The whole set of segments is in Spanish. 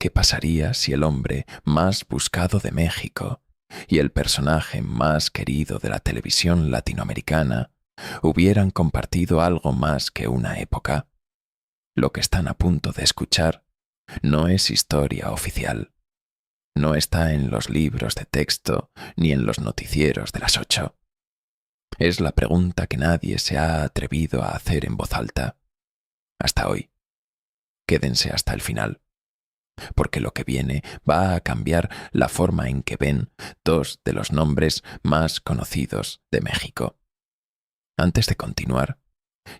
¿qué pasaría si el hombre más buscado de México y el personaje más querido de la televisión latinoamericana hubieran compartido algo más que una época? Lo que están a punto de escuchar no es historia oficial. No está en los libros de texto ni en los noticieros de las 8. Es la pregunta que nadie se ha atrevido a hacer en voz alta. Hasta hoy. Quédense hasta el final, porque lo que viene va a cambiar la forma en que ven dos de los nombres más conocidos de México. Antes de continuar,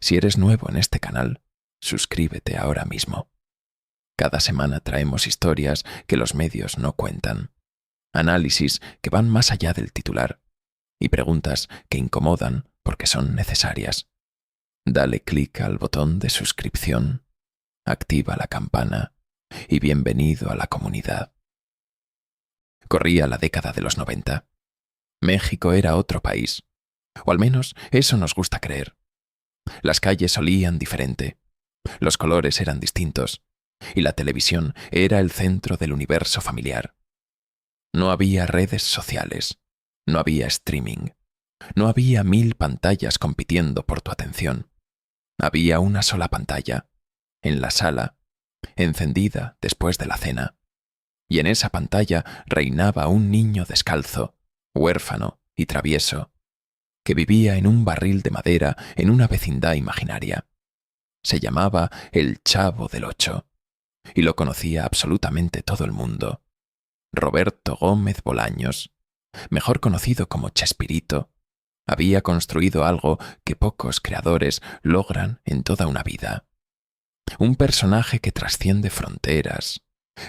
si eres nuevo en este canal, suscríbete ahora mismo. Cada semana traemos historias que los medios no cuentan, análisis que van más allá del titular y preguntas que incomodan porque son necesarias. Dale clic al botón de suscripción, activa la campana y bienvenido a la comunidad. Corría la década de los 90. México era otro país, o al menos eso nos gusta creer. Las calles olían diferente, los colores eran distintos y la televisión era el centro del universo familiar. No había redes sociales, no había streaming, no había 1000 pantallas compitiendo por tu atención. Había una sola pantalla, en la sala, encendida después de la cena, y en esa pantalla reinaba un niño descalzo, huérfano y travieso, que vivía en un barril de madera en una vecindad imaginaria. Se llamaba el Chavo del Ocho, y lo conocía absolutamente todo el mundo. Roberto Gómez Bolaños, mejor conocido como Chespirito, había construido algo que pocos creadores logran en toda una vida. Un personaje que trasciende fronteras,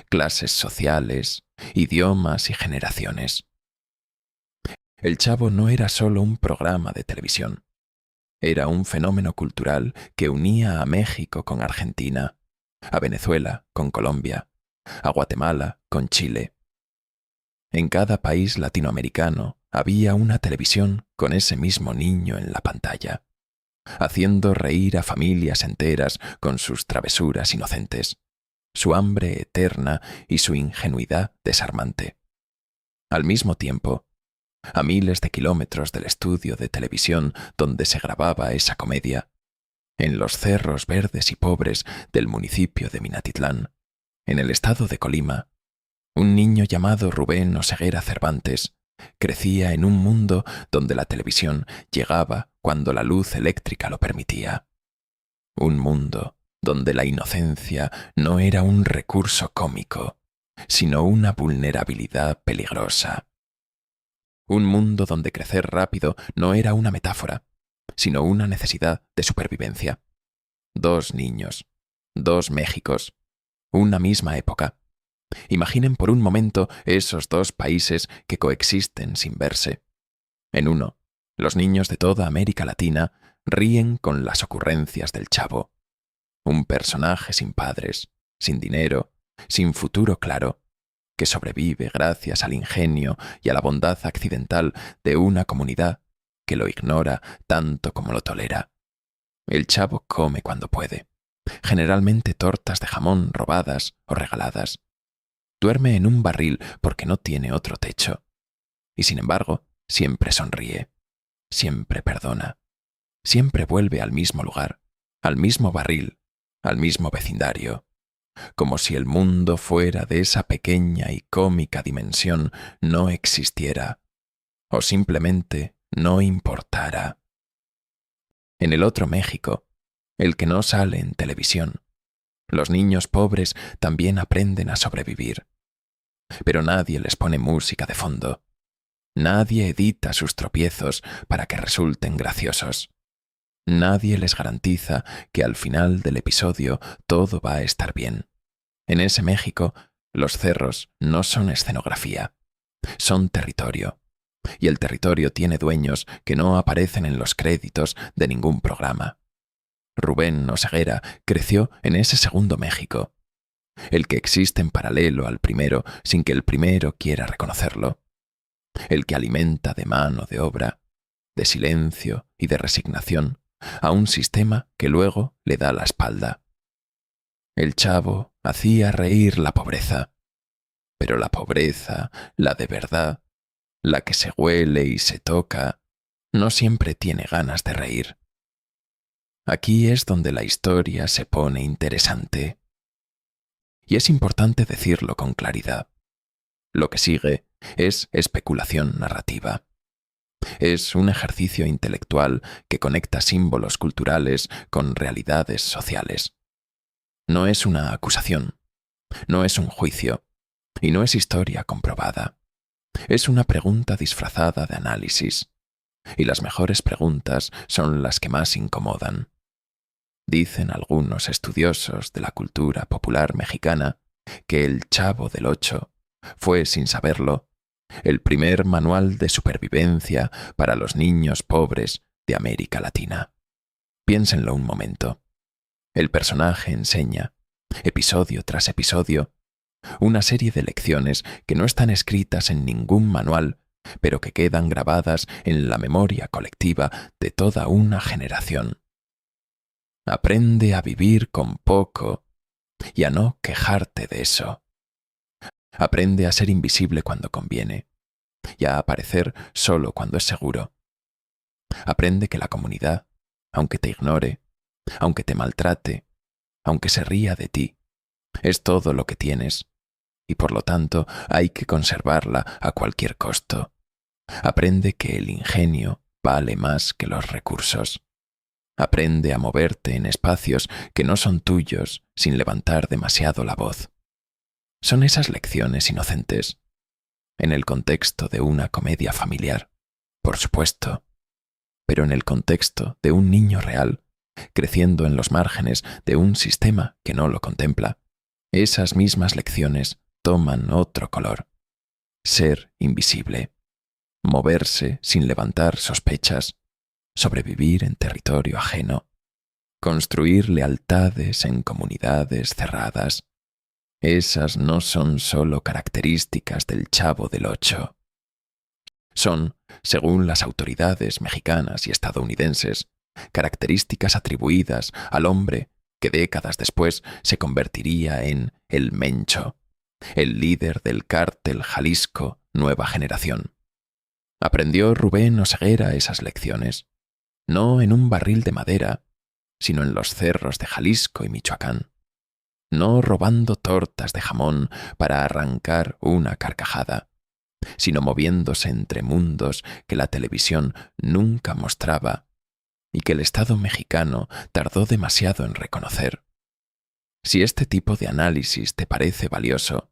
clases sociales, idiomas y generaciones. El Chavo no era solo un programa de televisión. Era un fenómeno cultural que unía a México con Argentina, a Venezuela con Colombia, a Guatemala con Chile. En cada país latinoamericano había una televisión con ese mismo niño en la pantalla, haciendo reír a familias enteras con sus travesuras inocentes, su hambre eterna y su ingenuidad desarmante. Al mismo tiempo, a miles de kilómetros del estudio de televisión donde se grababa esa comedia, en los cerros verdes y pobres del municipio de Minatitlán, en el estado de Colima, un niño llamado Rubén Oseguera Cervantes crecía en un mundo donde la televisión llegaba cuando la luz eléctrica lo permitía. Un mundo donde la inocencia no era un recurso cómico, sino una vulnerabilidad peligrosa. Un mundo donde crecer rápido no era una metáfora, sino una necesidad de supervivencia. Dos niños, dos Méxicos, una misma época. Imaginen por un momento esos dos países que coexisten sin verse. En uno, los niños de toda América Latina ríen con las ocurrencias del Chavo. Un personaje sin padres, sin dinero, sin futuro claro, que sobrevive gracias al ingenio y a la bondad accidental de una comunidad que lo ignora tanto como lo tolera. El Chavo come cuando puede, generalmente tortas de jamón robadas o regaladas. Duerme en un barril porque no tiene otro techo. Y sin embargo, siempre sonríe, siempre perdona, siempre vuelve al mismo lugar, al mismo barril, al mismo vecindario, como si el mundo fuera de esa pequeña y cómica dimensión no existiera, o simplemente no importara. En el otro México, el que no sale en televisión, los niños pobres también aprenden a sobrevivir. Pero nadie les pone música de fondo. Nadie edita sus tropiezos para que resulten graciosos. Nadie les garantiza que al final del episodio todo va a estar bien. En ese México, los cerros no son escenografía, son territorio. Y el territorio tiene dueños que no aparecen en los créditos de ningún programa. Rubén Oseguera creció en ese segundo México, el que existe en paralelo al primero sin que el primero quiera reconocerlo, el que alimenta de mano de obra, de silencio y de resignación a un sistema que luego le da la espalda. El Chavo hacía reír la pobreza. Pero la pobreza, la de verdad, la que se huele y se toca, no siempre tiene ganas de reír. Aquí es donde la historia se pone interesante. Y es importante decirlo con claridad. Lo que sigue es especulación narrativa. Es un ejercicio intelectual que conecta símbolos culturales con realidades sociales. No es una acusación, no es un juicio, y no es historia comprobada. Es una pregunta disfrazada de análisis, y las mejores preguntas son las que más incomodan. Dicen algunos estudiosos de la cultura popular mexicana que El Chavo del Ocho fue, sin saberlo, el primer manual de supervivencia para los niños pobres de América Latina. Piénsenlo un momento. El personaje enseña, episodio tras episodio, una serie de lecciones que no están escritas en ningún manual, pero que quedan grabadas en la memoria colectiva de toda una generación. Aprende a vivir con poco y a no quejarte de eso. Aprende a ser invisible cuando conviene y a aparecer solo cuando es seguro. Aprende que la comunidad, aunque te ignore, aunque te maltrate, aunque se ría de ti, es todo lo que tienes y por lo tanto hay que conservarla a cualquier costo. Aprende que el ingenio vale más que los recursos. Aprende a moverte en espacios que no son tuyos sin levantar demasiado la voz. Son esas lecciones inocentes, en el contexto de una comedia familiar, por supuesto, pero en el contexto de un niño real, creciendo en los márgenes de un sistema que no lo contempla. Esas mismas lecciones toman otro color. Ser invisible, moverse sin levantar sospechas, sobrevivir en territorio ajeno, construir lealtades en comunidades cerradas. Esas no son solo características del Chavo del Ocho. Son, según las autoridades mexicanas y estadounidenses, características atribuidas al hombre que décadas después se convertiría en el Mencho, el líder del cártel Jalisco Nueva Generación. Aprendió Rubén Oseguera esas lecciones, no en un barril de madera, sino en los cerros de Jalisco y Michoacán, no robando tortas de jamón para arrancar una carcajada, sino moviéndose entre mundos que la televisión nunca mostraba y que el Estado mexicano tardó demasiado en reconocer. Si este tipo de análisis te parece valioso,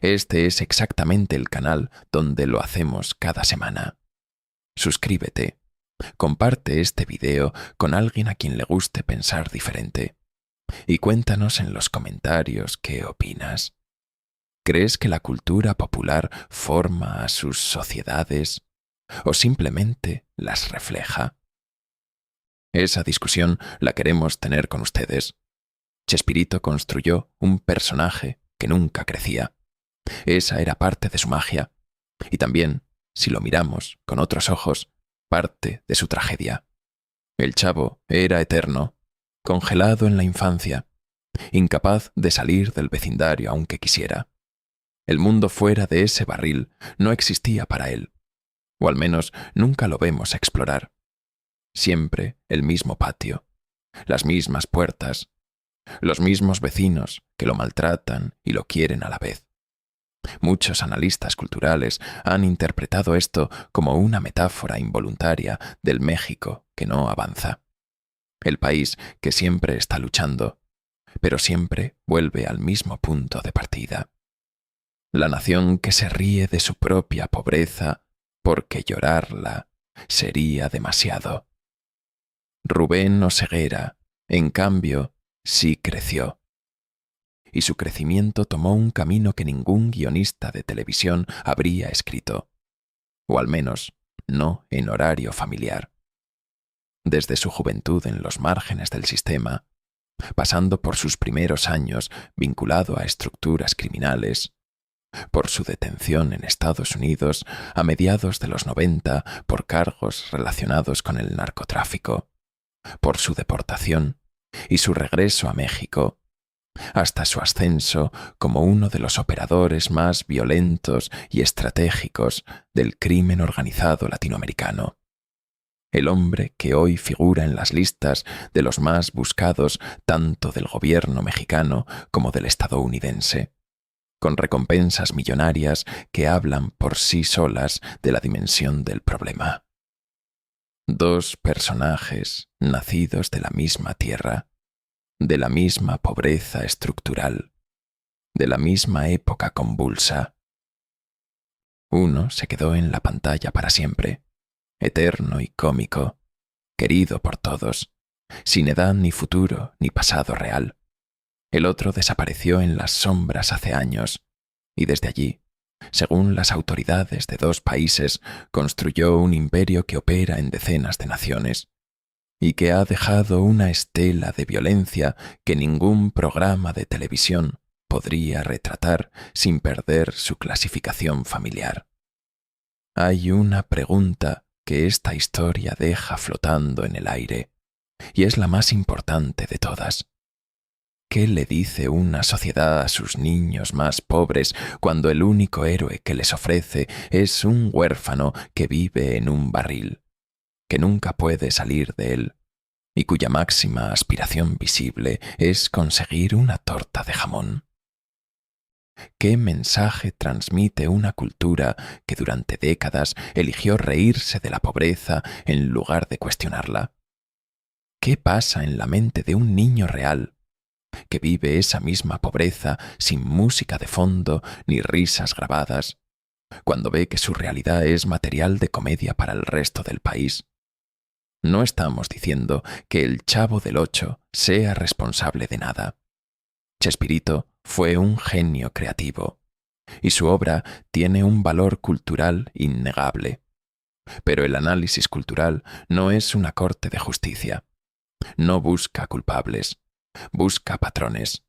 este es exactamente el canal donde lo hacemos cada semana. Suscríbete, comparte este video con alguien a quien le guste pensar diferente y cuéntanos en los comentarios qué opinas. ¿Crees que la cultura popular forma a sus sociedades o simplemente las refleja? Esa discusión la queremos tener con ustedes. Chespirito construyó un personaje que nunca crecía. Esa era parte de su magia y también, si lo miramos con otros ojos, parte de su tragedia. El Chavo era eterno, congelado en la infancia, incapaz de salir del vecindario aunque quisiera. El mundo fuera de ese barril no existía para él, o al menos nunca lo vemos explorar. Siempre el mismo patio, las mismas puertas, los mismos vecinos que lo maltratan y lo quieren a la vez. Muchos analistas culturales han interpretado esto como una metáfora involuntaria del México que no avanza. El país que siempre está luchando, pero siempre vuelve al mismo punto de partida. La nación que se ríe de su propia pobreza porque llorarla sería demasiado. Rubén Oseguera, en cambio, sí creció. Y su crecimiento tomó un camino que ningún guionista de televisión habría escrito, o al menos no en horario familiar. Desde su juventud en los márgenes del sistema, pasando por sus primeros años vinculado a estructuras criminales, por su detención en Estados Unidos a mediados de los 90 por cargos relacionados con el narcotráfico, por su deportación y su regreso a México, hasta su ascenso como uno de los operadores más violentos y estratégicos del crimen organizado latinoamericano. El hombre que hoy figura en las listas de los más buscados tanto del gobierno mexicano como del estadounidense, con recompensas millonarias que hablan por sí solas de la dimensión del problema. Dos personajes nacidos de la misma tierra, de la misma pobreza estructural, de la misma época convulsa. Uno se quedó en la pantalla para siempre, eterno y cómico, querido por todos, sin edad ni futuro ni pasado real. El otro desapareció en las sombras hace años, y desde allí, según las autoridades de dos países, construyó un imperio que opera en decenas de naciones, y que ha dejado una estela de violencia que ningún programa de televisión podría retratar sin perder su clasificación familiar. Hay una pregunta que esta historia deja flotando en el aire, y es la más importante de todas. ¿Qué le dice una sociedad a sus niños más pobres cuando el único héroe que les ofrece es un huérfano que vive en un barril, que nunca puede salir de él, y cuya máxima aspiración visible es conseguir una torta de jamón? ¿Qué mensaje transmite una cultura que durante décadas eligió reírse de la pobreza en lugar de cuestionarla? ¿Qué pasa en la mente de un niño real que vive esa misma pobreza sin música de fondo ni risas grabadas, cuando ve que su realidad es material de comedia para el resto del país? No estamos diciendo que el Chavo del Ocho sea responsable de nada. Chespirito fue un genio creativo, y su obra tiene un valor cultural innegable. Pero el análisis cultural no es una corte de justicia. No busca culpables, busca patrones.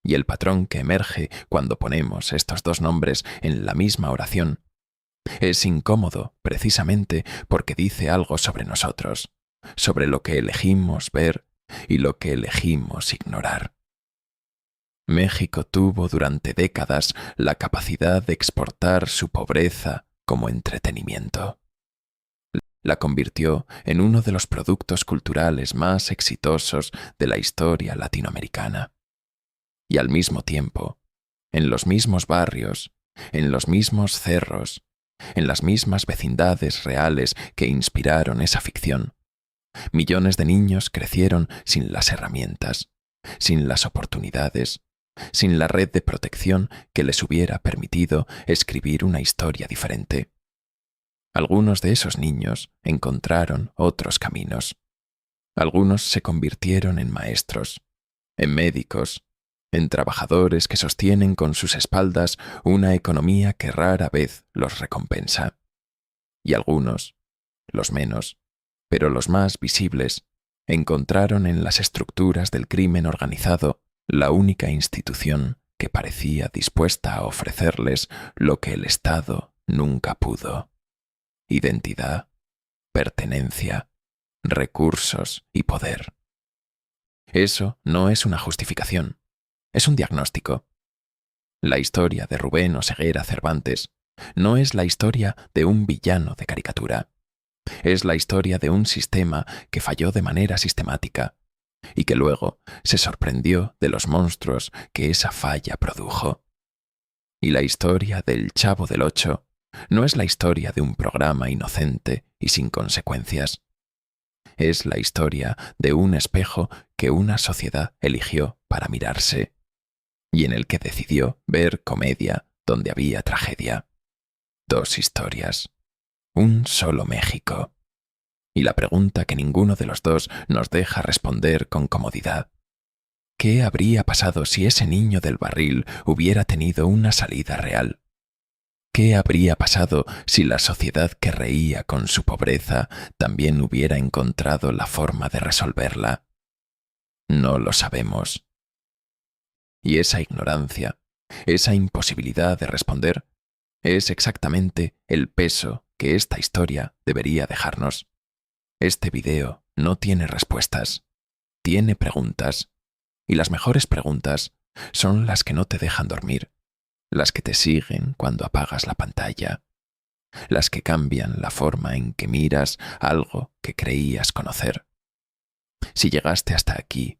Y el patrón que emerge cuando ponemos estos dos nombres en la misma oración es incómodo precisamente porque dice algo sobre nosotros, sobre lo que elegimos ver y lo que elegimos ignorar. México tuvo durante décadas la capacidad de exportar su pobreza como entretenimiento. La convirtió en uno de los productos culturales más exitosos de la historia latinoamericana. Y al mismo tiempo, en los mismos barrios, en los mismos cerros, en las mismas vecindades reales que inspiraron esa ficción, millones de niños crecieron sin las herramientas, sin las oportunidades, sin la red de protección que les hubiera permitido escribir una historia diferente. Algunos de esos niños encontraron otros caminos. Algunos se convirtieron en maestros, en médicos, en trabajadores que sostienen con sus espaldas una economía que rara vez los recompensa. Y algunos, los menos, pero los más visibles, encontraron en las estructuras del crimen organizado la única institución que parecía dispuesta a ofrecerles lo que el Estado nunca pudo: identidad, pertenencia, recursos y poder. Eso no es una justificación, es un diagnóstico. La historia de Rubén Oseguera Cervantes no es la historia de un villano de caricatura. Es la historia de un sistema que falló de manera sistemática y que luego se sorprendió de los monstruos que esa falla produjo. Y la historia del Chavo del Ocho no es la historia de un programa inocente y sin consecuencias. Es la historia de un espejo que una sociedad eligió para mirarse y en el que decidió ver comedia donde había tragedia. Dos historias, un solo México. Y la pregunta que ninguno de los dos nos deja responder con comodidad: ¿qué habría pasado si ese niño del barril hubiera tenido una salida real? ¿Qué habría pasado si la sociedad que reía con su pobreza también hubiera encontrado la forma de resolverla? No lo sabemos. Y esa ignorancia, esa imposibilidad de responder, es exactamente el peso que esta historia debería dejarnos. Este video no tiene respuestas, tiene preguntas, Y las mejores preguntas son las que no te dejan dormir, las que te siguen cuando apagas la pantalla, las que cambian la forma en que miras algo que creías conocer. Si llegaste hasta aquí,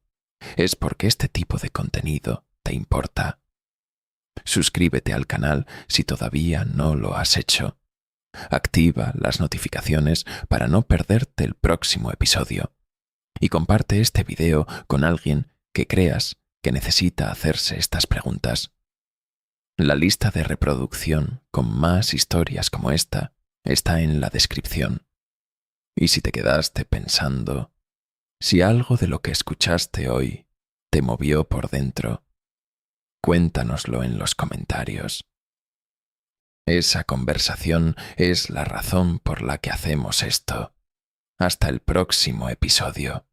es porque este tipo de contenido te importa. Suscríbete al canal si todavía no lo has hecho. Activa las notificaciones para no perderte el próximo episodio. Y comparte este video con alguien que creas que necesita hacerse estas preguntas. La lista de reproducción con más historias como esta está en la descripción. Y si te quedaste pensando, si algo de lo que escuchaste hoy te movió por dentro, cuéntanoslo en los comentarios. Esa conversación es la razón por la que hacemos esto. Hasta el próximo episodio.